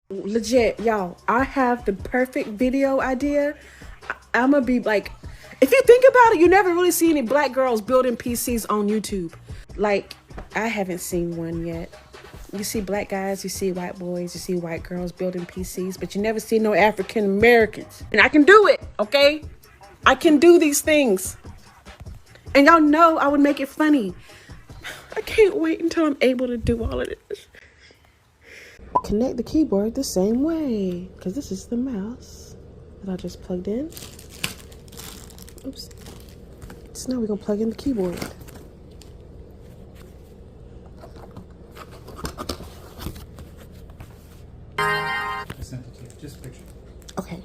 Legit, y'all, I have the perfect video idea. I'm gonna be like, if you think about it, you never really see any black girls building PCs on YouTube. Like, I haven't seen one yet. You see black guys, you see white boys, you see white girls building PCs, but you never see no African Americans. And I can do it, okay? I can do these things. And y'all know I would make it funny. I can't wait until I'm able to do all of this. Connect the keyboard the same way, because this is the mouse that I just plugged in. Oops. So now we're gonna plug in the keyboard. I sent it to you. Just a picture. Okay.